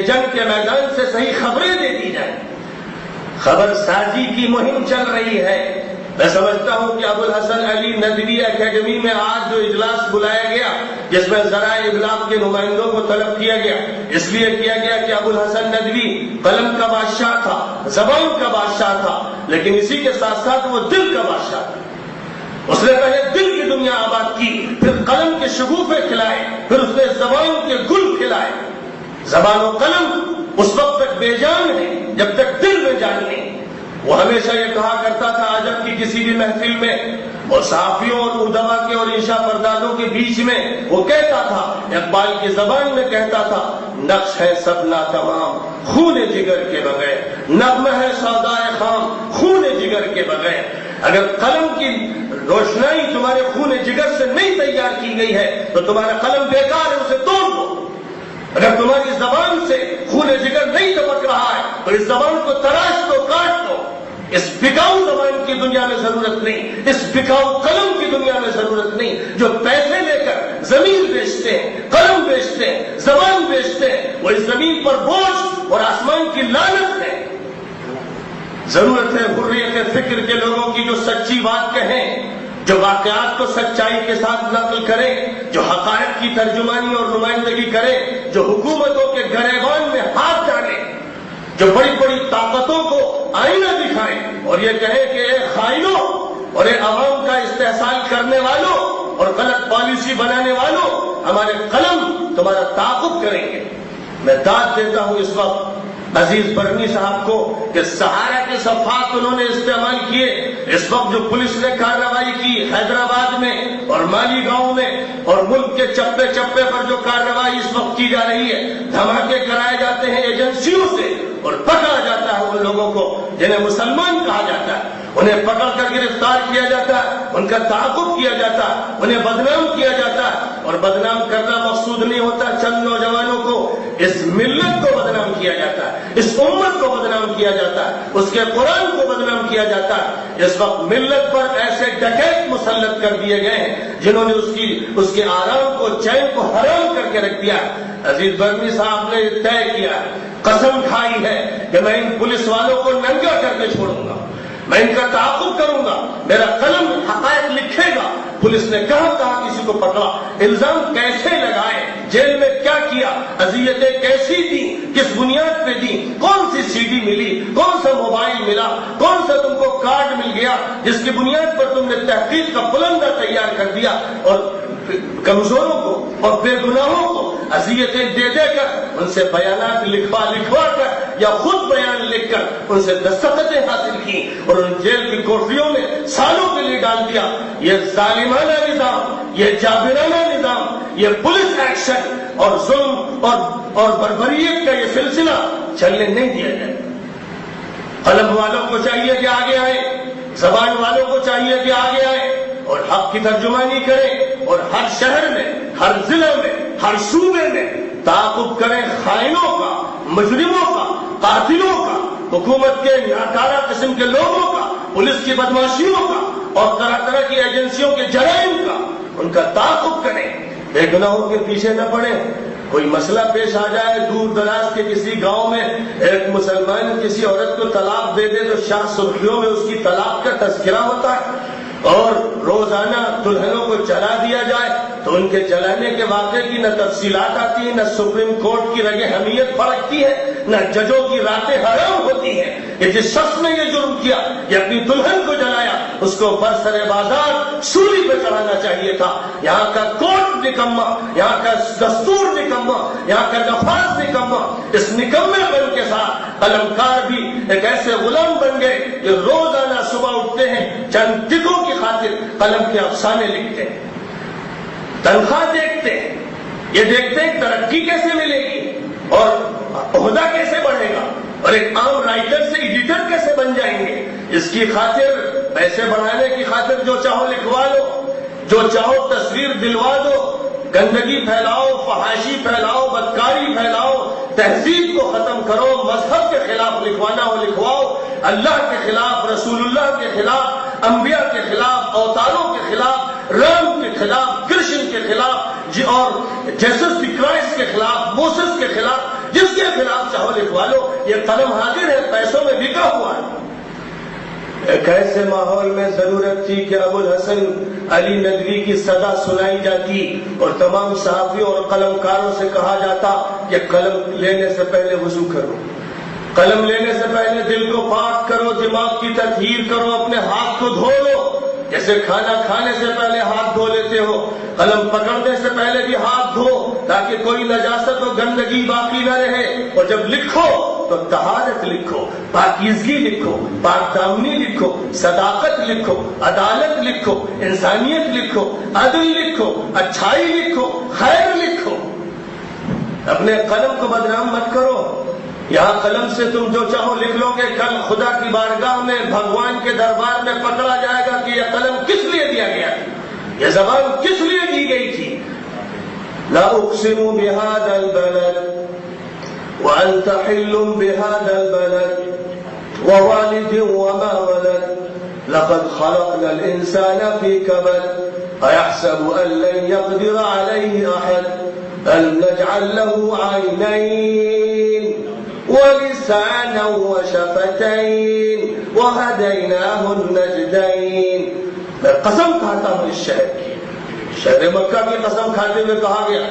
جنگ کے میدان سے صحیح خبریں دے دی جائیں. خبر سازی کی مہم چل رہی ہے. میں سمجھتا ہوں کہ ابو الحسن علی ندوی اکیڈمی میں آج جو اجلاس بلایا گیا جس میں ذرائع ابلاغ کے نمائندوں کو طلب کیا گیا، اس لیے کیا گیا کہ ابو الحسن ندوی قلم کا بادشاہ تھا، زبان کا بادشاہ تھا، لیکن اسی کے ساتھ ساتھ وہ دل کا بادشاہ تھا. اس نے پہلے دل کی دنیا آباد کی، پھر قلم کے شگوفے کھلائے، پھر اس نے زبان کے گل کھلائے. زبان و قلم اس وقت تک بے جان ہے جب تک دل میں جان نہیں. وہ ہمیشہ یہ کہا کرتا تھا عجب کی کسی بھی محفل میں، اور صحافیوں اور ادبا کے اور انشا پردازوں کے بیچ میں وہ کہتا تھا، اقبال کی زبان میں کہتا تھا، نقش ہے سب ناتمام خون جگر کے بغیر، نغمہ ہے سودائے خام خون جگر کے بغیر. اگر قلم کی روشنائی تمہارے خون جگر سے نہیں تیار کی گئی ہے تو تمہارا قلم بیکار ہے، اسے توڑ دو. اگر تمہاری زبان سے خون جگر نہیں چمک رہا ہے تو اس زبان کو تراش دو، کاٹ دو. اس بکاؤ زبان کی دنیا میں ضرورت نہیں، اس بکاؤ قلم کی دنیا میں ضرورت نہیں. جو پیسے لے کر زمین بیچتے ہیں، قلم بیچتے ہیں، زبان بیچتے ہیں، وہ اس زمین پر بوجھ اور آسمان کی لعنت ہے. ضرورت ہے حریت فکر کے لوگوں کی جو سچی بات کہیں، جو واقعات کو سچائی کے ساتھ نقل کرے، جو حقائق کی ترجمانی اور نمائندگی کرے، جو حکومتوں کے گریبان میں ہاتھ ڈالے، جو بڑی بڑی طاقتوں کو آئینہ دکھائے اور یہ کہے کہ اے خائنوں اور اے عوام کا استحصال کرنے والوں اور غلط پالیسی بنانے والوں، ہمارے قلم تمہارا تعاقب کریں گے. میں داد دیتا ہوں اس وقت عزیز برنی صاحب کو کہ سہارا کے صفحات انہوں نے استعمال کیے. اس وقت جو پولیس نے کارروائی کی حیدرآباد میں اور مالی گاؤں میں اور ملک کے چپے چپے پر جو کارروائی اس وقت کی جا رہی ہے، دھماکے کرائے جاتے ہیں ایجنسیوں سے اور پکڑا جاتا ہے ان لوگوں کو جنہیں مسلمان کہا جاتا ہے، انہیں پکڑ کر گرفتار کیا جاتا ہے، ان کا تعاقب کیا جاتا ہے، انہیں بدنام کیا جاتا ہے. اور بدنام کرنا مقصود نہیں ہوتا چند نوجوانوں کو، اس ملت کو بدنام کیا جاتا ہے، اس امت کو بدنام کیا جاتا ہے، اس کے قرآن کو بدنام کیا جاتا ہے. اس وقت ملت پر ایسے ڈکیت مسلط کر دیے گئے ہیں جنہوں نے اس کے آرام کو، چین کو حرام کر کے رکھ دیا. عزیز برنی صاحب نے طے کیا، قسم کھائی ہے کہ میں ان پولیس والوں کو ننگا کر کے چھوڑوں گا، میں ان کا تعاقب کروں گا، میرا قلم حقائق لکھے گا. پولیس نے کہاں کسی کو پکڑا، الزام کیسے لگائے، جیل میں کیا کیا، اذیتیں کیسی دی، کس بنیاد پہ دی، کون سی سی ڈی ملی، کون سا موبائل ملا، کون سا تم کو کارڈ مل گیا جس کی بنیاد پر تم نے تحقیق کا پلندہ تیار کر دیا اور کمزوروں کو اور بے گناہوں کو اذیتیں دے دے کر ان سے بیانات لکھوا کر یا خود بیان لکھ کر ان سے دستخطیں حاصل کی اور ان جیل کی کوٹریوں میں سالوں کے لیے ڈال دیا. یہ ظالمانہ نظام، یہ جابرانہ نظام، یہ پولیس ایکشن اور ظلم اور بربریت کا یہ سلسلہ چلنے نہیں دیا جائے. قلم والوں کو چاہیے کہ آگے آئے، زبان والوں کو چاہیے کہ آگے آئے اور حق کی ترجمانی کریں اور ہر شہر میں، ہر ضلع میں، ہر صوبے میں تعاقب کریں خائنوں کا، مجرموں کا، قاتلوں کا، حکومت کے ناکارہ قسم کے لوگوں کا، پولیس کی بدماشیوں کا اور طرح طرح کی ایجنسیوں کے جرائم کا. ان کا تعاقب کریں، بے گناہوں کے پیچھے نہ پڑیں. کوئی مسئلہ پیش آ جائے دور دراز کے کسی گاؤں میں، ایک مسلمان کسی عورت کو طلاق دے دے تو شاہ سرخیوں میں اس کی طلاق کا تذکرہ ہوتا ہے اور روزانہ دلہنوں کو جلا دیا جائے تو ان کے جلانے کے واقعے کی نہ تفصیلات آتی ہیں، نہ سپریم کورٹ کی رگ حمیت پڑکتی ہے، نہ ججوں کی راتیں حرام ہوتی ہیں. کہ جس شخص نے یہ جرم کیا، یہ اپنی دلہن کو جلایا، اس کو برسر بازار سولی پہ چڑھانا چاہیے تھا. یہاں کا کورٹ نکما، یہاں کا دستور نکما، یہاں کا نفاذ نکما. اس نکمے پن کے ساتھ قلمکار بھی ایک ایسے غلام بن گئے جو روزانہ صبح اٹھتے ہیں، چند ٹکوں کی خاطر قلم کے افسانے لکھتے ہیں، تنخواہ دیکھتے ہیں، یہ دیکھتے ہیں ترقی کیسے ملے گی اور عہدہ کیسے بڑھے گا اور ایک عام رائٹر سے ایڈیٹر کیسے بن جائیں گے. اس کی خاطر، پیسے بڑھانے کی خاطر جو چاہو لکھوا لو، جو چاہو تصویر دلوا دو، گندگی پھیلاؤ، فحاشی پھیلاؤ، بدکاری پھیلاؤ، تہذیب کو ختم کرو، مذہب کے خلاف لکھوانا ہو لکھواؤ، اللہ کے خلاف، رسول اللہ کے خلاف، انبیاء کے خلاف، اوتاروں کے خلاف، رام کے خلاف، کرشن کے خلاف اور جیسس کرائسٹ کے خلاف، موسس کے خلاف، جس کے خلاف چاہو لکھوا لو، یہ قلم حاضر ہے، پیسوں میں بکا ہوا ہے۔ ایک ایسے ماحول میں ضرورت تھی کہ ابو الحسن علی ندوی کی صدا سنائی جاتی اور تمام صحافیوں اور قلم کاروں سے کہا جاتا کہ قلم لینے سے پہلے وضو کرو، قلم لینے سے پہلے دل کو پاک کرو، دماغ کی تطہیر کرو، اپنے ہاتھ کو دھو لو، جیسے کھانا کھانے سے پہلے ہاتھ دھو لیتے ہو، قلم پکڑنے سے پہلے بھی ہاتھ دھو تاکہ کوئی نجاست و گندگی باقی نہ رہے، اور جب لکھو تو طہارت لکھو، پاکیزگی لکھو، پاک دامنی لکھو، صداقت لکھو، عدالت لکھو، انسانیت لکھو، عدل لکھو، اچھائی لکھو، خیر لکھو۔ اپنے قلم کو بدنام مت کرو۔ یہاں قلم سے تم جو چاہو لکھ لو گے، کل خدا کی بارگاہ میں بھگوان کے دربار میں پکڑا جائے گا کہ یہ قلم کس لیے دیا گیا تھا، یہ زبان کس لیے دی گئی تھی۔ لا اقسم بهذا البلد وانت حل بهذا البلد ووالد وما ولد لقد خلقنا الانسان في كبد ايحسب ان لن يقدر عليه احد الم نجعل له عينين ولسانا وشفتين وهديناه النجدين۔ میں قسم کھاتا ہوں اس شہر کی، شہر مکہ کی قسم کھاتے ہوئے کہا گیا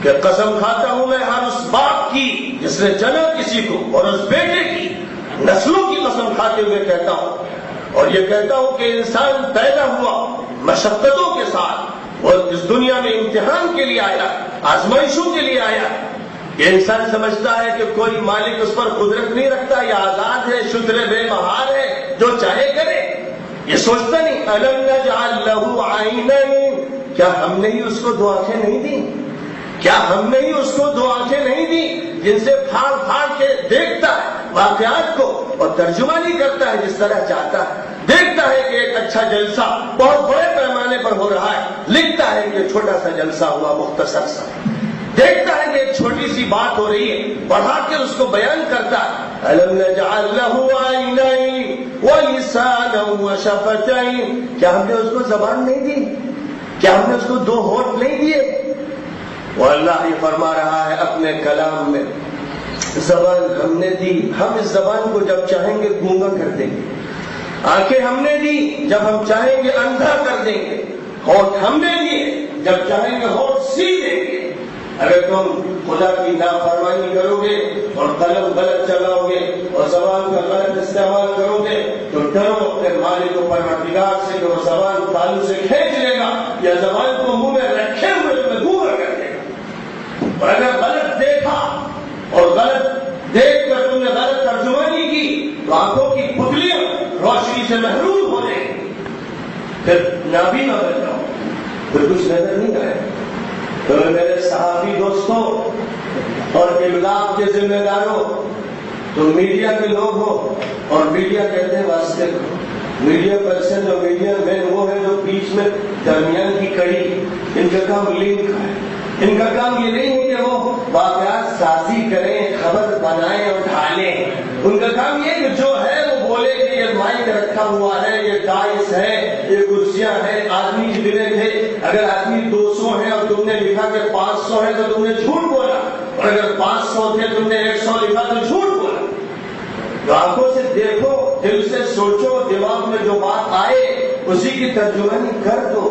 کہ قسم کھاتا ہوں میں ہر اس باپ کی جس نے جنا کسی کو، اور اس بیٹے کی، نسلوں کی قسم کھاتے ہوئے کہتا ہوں، اور یہ کہتا ہوں کہ انسان پیدا ہوا مشقتوں کے ساتھ، اور اس دنیا میں امتحان کے لیے آیا، آزمائشوں کے لیے آیا۔ یہ انسان سمجھتا ہے کہ کوئی مالک اس پر قدرت نہیں رکھتا، یہ آزاد ہے، شتر بے مہار ہے، جو چاہے کرے، یہ سوچتا نہیں۔ الم نجعل له عینین، کیا ہم نے ہی اس کو دو آنکھیں نہیں دی؟ کیا ہم نے ہی اس کو دو آنکھیں نہیں دی جن سے پھاڑ پھاڑ کے دیکھتا ہے واقعات کو اور ترجمانی کرتا ہے جس طرح چاہتا ہے، دیکھتا ہے کہ ایک اچھا جلسہ بہت بڑے پیمانے پر ہو رہا ہے، لکھتا ہے کہ چھوٹا سا جلسہ ہوا مختصر سا، دیکھتا ہے کہ ایک چھوٹی سی بات ہو رہی ہے، بڑھا کے اس کو بیان کرتا ہے۔ الم نجعل له عینین ولسانا وشفتین، کیا ہم نے اس کو زبان نہیں دی؟ کیا ہم نے اس کو دو ہونٹ نہیں دیے؟ وہ اللہ یہ فرما رہا ہے اپنے کلام میں، زبان ہم نے دی، ہم اس زبان کو جب چاہیں گے گونگا کر دیں گے، آنکھیں ہم نے دی، جب ہم چاہیں گے اندھا کر دیں گے، ہونٹ ہم نے دیے، جب چاہیں گے ہونٹ سی دیں گے۔ اگر تم خدا کی نافرمانی کرو گے اور قلم غلط چلاؤ گے اور زبان کا غلط استعمال کرو گے تو ڈرو اپنے مالک و پروردگار سے کہ وہ زبان تالو سے کھینچ لے گا یا زبان کو منہ میں رکھے ہوئے تمہیں گونگا کر دے گا۔ اور اگر غلط دیکھا اور غلط دیکھ کر تم نے غلط ترجمانی کی تو آنکھوں کی پتلیاں روشنی سے محروم ہو جائیں گی، پھر نابینا بن جاؤ، پھر کچھ نظر نہیں آئے۔ تو میرے صحافی دوستوں اور ابلاغ کے ذمہ داروں، تم میڈیا کے لوگ ہو، اور میڈیا کہتے ہیں واسطے کو، میڈیا پرسن اور میڈیا مین وہ ہے جو بیچ میں درمیان کی کڑی، ان کا کام لنک ہے، ان کا کام یہ نہیں ہے کہ وہ واقعات سازی کریں، خبر بنائیں اور ڈھالیں، ان کا کام یہ کہ جو ہے وہ بولے کہ یہ مائک رکھا ہوا ہے، یہ ڈائس ہے، یہ کرسیاں ہیں، آدمی گنے تھے، اگر آدمی 200 ہے اور تم نے لکھا کہ 500 ہے تو تم نے جھوٹ بولا، اور اگر 500 تھے تم نے 100 لکھا تو جھوٹ بولا۔ جو آنکھوں سے دیکھو، دل سے سوچو، دماغ میں جو بات آئے اسی کی ترجمانی کر دو،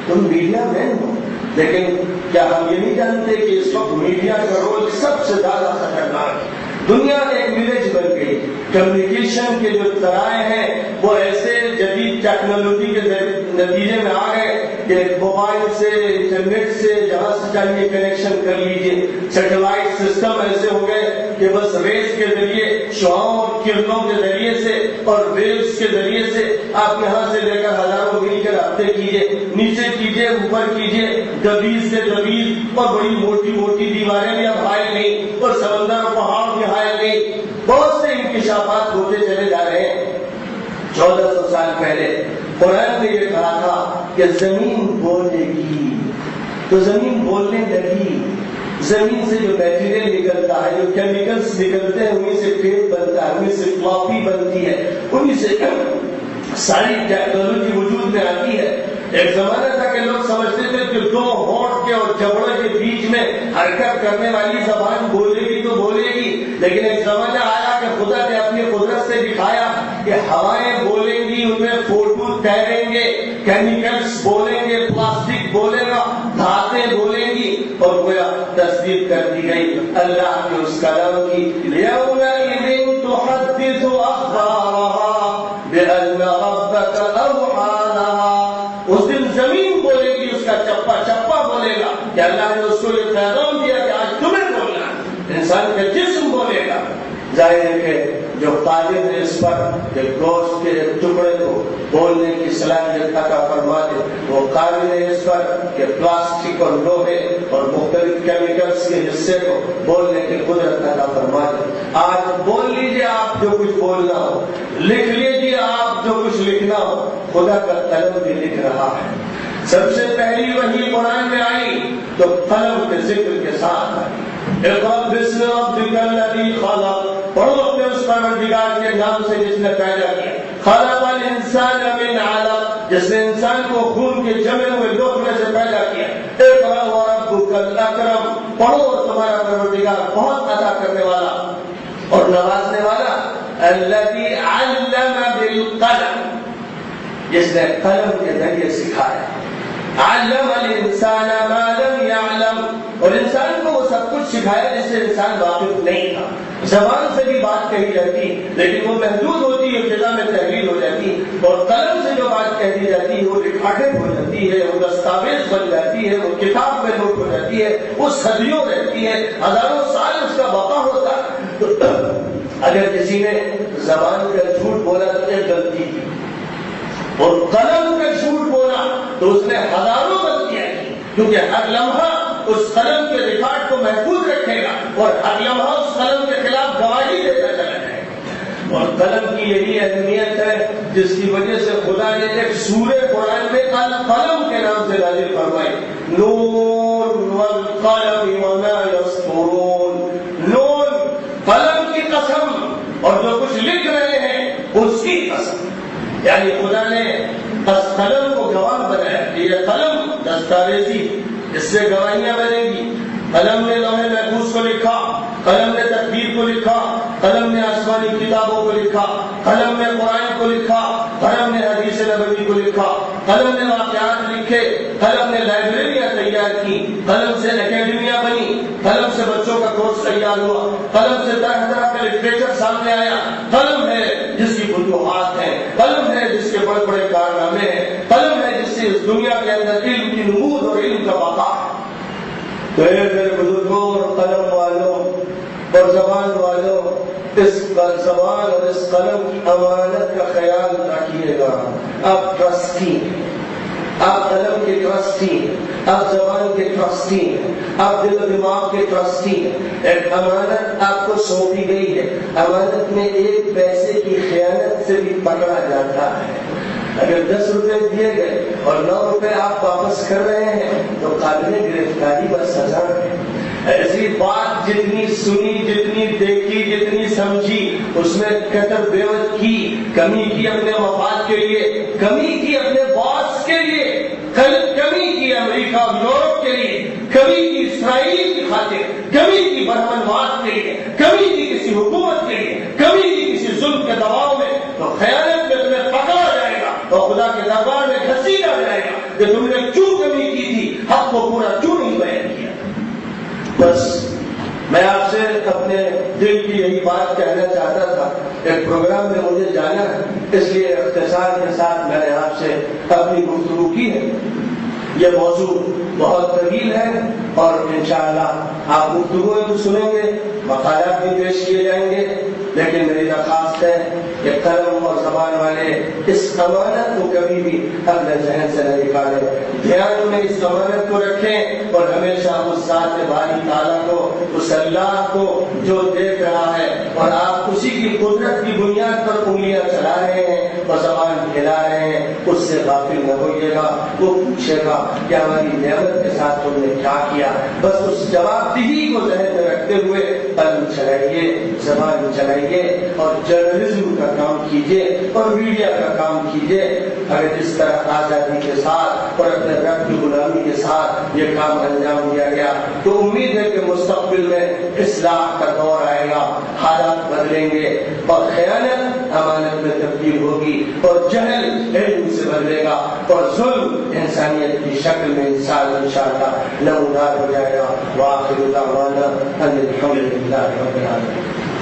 تم میڈیا مین ہو۔ لیکن کیا ہم یہ نہیں جانتے کہ اس وقت میڈیا کا رول سب سے زیادہ خطرناک ہے؟ دنیا ایک ولیج بن گئی، کمیونیکیشن کے جو ذرائع ہیں وہ ایسے جدید ٹیکنالوجی کے نتیجے میں آ گئے کہ موبائل سے، انٹرنیٹ سے جہاں سے چاہیے کنیکشن کر لیجئے، سیٹلائٹ سسٹم ایسے ہو گئے کہ بس ریز کے ذریعے، شعاعوں اور کرنوں کے ذریعے سے اور ویوز کے ذریعے سے آپ یہاں سے لے کر ہزاروں میل کے رابطے کیجئے، نیچے کیجئے، اوپر کیجئے، دبیز سے دبیز، اور بڑی موٹی موٹی دیواریں بھی اب حائل نہیں، اور سمندر اور پہاڑ بھی حائل نہیں، بہت سے انکشافات ہوتے چلے جا رہے ہیں۔ 1400 سال پہلے قرآن نے یہ کہا تھا کہ زمین بولے گی، تو زمین بولنے لگی۔ زمین سے جو میٹیریل نکلتا ہے، جو کیمیکلز نکلتے ہیں، انہیں سے ٹیپ بنتا ہے، انہیں سے کاپی بنتی ہے، انہیں سے ساری ٹیکنالوجی وجود میں آتی ہے۔ ایک زمانہ تھا کہ لوگ سمجھتے تھے کہ دو ہونٹ کے اور جبڑے کے بیچ میں حرکت کرنے والی زبان بولے گی تو بولے گی، لیکن ایک زمانہ آیا کہ خدا نے اپنی قدرت سے دکھایا کہ ہوائیں بولیں گی، ان میں فوٹو تیریں گے، کیمیکلز بولیں گے، پلاسٹک بولے گا، دھاتیں بولیں گی، اور گویا تصدیق کر دی گئی اللہ کے اس کلام کی۔ یومئذ تحدث اخبارها بأن ربك اوحى لها، اس دن زمین بولے گی، اس کا چپا چپا بولے گا کہ اللہ نے اس کو یہ پیغام دیا کہ آج تمہیں بولنا ہے۔ انسان کا جسم بولے گا۔ ظاہر ہے کہ جو قادر ہے اس پر کہ گوشت کے ٹکڑے کو بولنے کی صلاحیت عطا فرما دے، وہ قادر ہے اس پر کہ پلاسٹک اور لوہے اور مختلف کیمیکلز کے حصے کو بولنے کی قدرت عطا فرما دے۔ آج بول لیجیے آپ جو کچھ بولنا ہو، لکھ لیجیے آپ جو کچھ لکھنا ہو، خدا کا قلم بھی لکھ رہا ہے۔ سب سے پہلی وحی قرآن میں آئی تو قلم کے ذکر کے ساتھ آئی۔ اقرأ باسم ربک الذی خلق، پڑھو اپنے اس پروردگار کے نام سے جس نے پیدا کیا۔ خلق الانسان من علق، جس نے انسان کو خون کے جمے ہوئے لوتھڑے سے پیدا کیا۔ اقرأ وربک الاکرم، پڑھو اور تمہارا پروردگار بہت عطا کرنے والا اور نوازنے والا، الذی علم بالقلم، جس نے قلم کے ذریعے سکھایا۔ علم الانسان ما لم يعلم، اور انسان کو وہ سب کچھ سکھایا جس سے انسان واقف نہیں تھا۔ زبان سے بھی بات کہی جاتی لیکن وہ محدود ہوتی ہے، فضا میں تحریر ہو جاتی، اور قلم سے جو بات کہی جاتی ہے وہ ریکارڈنگ ہو جاتی ہے، وہ دستاویز بن جاتی ہے، وہ کتاب میں نوٹ ہو جاتی ہے، وہ صدیوں رہتی ہے، ہزاروں سال اس کا بقا ہوتا ہے۔ اگر کسی نے زبان کا جھوٹ بولا تو ایک غلطی کی، اور قلم کا جھوٹ بولا تو اس نے ہزاروں غلطیاں کی، کیونکہ ہر لمحہ اس قلم کے ریکارڈ کو محفوظ رکھے گا اور ہر لمحہ اس قلم کے خلاف گواہی دیتا چلا جائے گا۔ اور قلم کی یہی اہمیت ہے جس کی وجہ سے خدا نے ایک سورہ قرآن میں القلم کے نام سے نازل فرمائی، نون والقلم وما یسطرون، نون قلم کی قسم اور جو کچھ لکھ رہے ہیں اس کی قسم۔ یعنی خدا نے اس قلم کو گواہ بنایا کہ یہ قلم دستاویزی، اس سے گواہیاں بنیں گی۔ قلم نے لوح محفوظ کو لکھا، قلم نے تقدیر کو لکھا، قلم نے آسمانی کتابوں کو لکھا، قلم نے قرآن کو لکھا، قلم نے حدیث نبوی کو لکھا، قلم نے واقعات لکھے، قلم نے لائبریریاں تیار کی، قلم سے اکیڈمیاں بنی، قلم سے بچوں کا کورس تیار ہوا، قلم سے طرح طرح کا لٹریچر سامنے آیا۔ قلم ہے جس کی فتوحات ہیں، قلم ہے جس کے بڑے بڑے کارنامے ہیں، قلم ہے جس سے اس دنیا کے اندر علم کی نمود اور علم کا بقا ہے۔ تو اے میرے بزرگوں اور قلم والوں اور زبان والوں، اس زبان اور اس قلم کی امانت کا خیال رکھیے گا۔ آپ ٹرسٹی ہیں، آپ قلم کے ٹرسٹی ہیں، آپ زبان کے ٹرسٹی ہیں، آپ دل و دماغ کے ٹرسٹی ہیں۔ ایک امانت آپ کو سونپی گئی ہے، امانت میں ایک پیسے کی خیانت سے بھی پکڑا جاتا ہے۔ اگر 10 روپے دیے گئے اور 9 روپے آپ واپس کر رہے ہیں تو قابل گرفتاری و سزا ہے۔ ایسی بات جتنی سنی، جتنی دیکھی، جتنی سمجھی، اس میں کٹر بیوت کی، کمی کی اپنے مفاد کے لیے، کمی کی اپنے باس کے لیے، کمی کی امریکہ اور یورپ کے لیے، کمی کی اسرائیل کی خاطر، کمی کی برہمنواد کے لیے، کمی کی کسی حکومت کے لیے، کمی کی کسی ظلم کے دباؤ میں، تو خیانت میں تمہیں پکڑا جائے گا اور خدا کے دربار میں گھسیٹا جائے گا کہ تم نے کیوں کمی کی تھی، حق کو پورا کیوں نہیں بیان کیا۔ بس میں آپ سے اپنے دل کی یہی بات کہنا چاہتا تھا۔ ایک پروگرام میں مجھے جانا ہے، اس لیے اختصار کے ساتھ میں نے آپ سے اپنی گفتگو کی ہے۔ یہ موضوع بہت طویل ہے اور انشاءاللہ آپ گفتگو بھی سنیں گے، مقالات بھی پیش کیے جائیں گے، لیکن میری درخواست ہے کہ قلم اور زبان والے اس امانت کو کبھی بھی اپنے ذہن سے نہ نکالیں، دھیان میں اس امانت کو رکھیں اور ہمیشہ اس ذات باری تعالیٰ کو، اس اللہ کو جو دیکھ رہا ہے اور آپ اسی کی قدرت کی بنیاد پر انگلیاں چلا رہے ہیں اور زبان ہلا رہے ہیں، اس سے غافل نہ ہوئیے گا۔ وہ پوچھے گا کہ ہماری نعمت کے ساتھ تم نے کیا کیا۔ بس اس جواب دہی کو ذہن میں رکھتے ہوئے قلم چلائیے، زبان چلائیے اور جرنلزم کا کام کیجیے اور میڈیا کا کام کیجیے۔ اگر اس طرح آزادی کے ساتھ اور اپنے رب کی غلامی کے ساتھ یہ کام انجام دیا گیا تو امید ہے کہ مستقبل میں اصلاح کا دور آئے گا۔ بدلیں گے، اور خیانت امانت میں تبدیل ہوگی، اور جہل علم سے بدلے گا، اور ظلم انسانیت کی شکل میں انسان انشاءاللہ نمودار ہو جائے گا۔ وآخر دعوانا ان الحمد للہ رب العالمین۔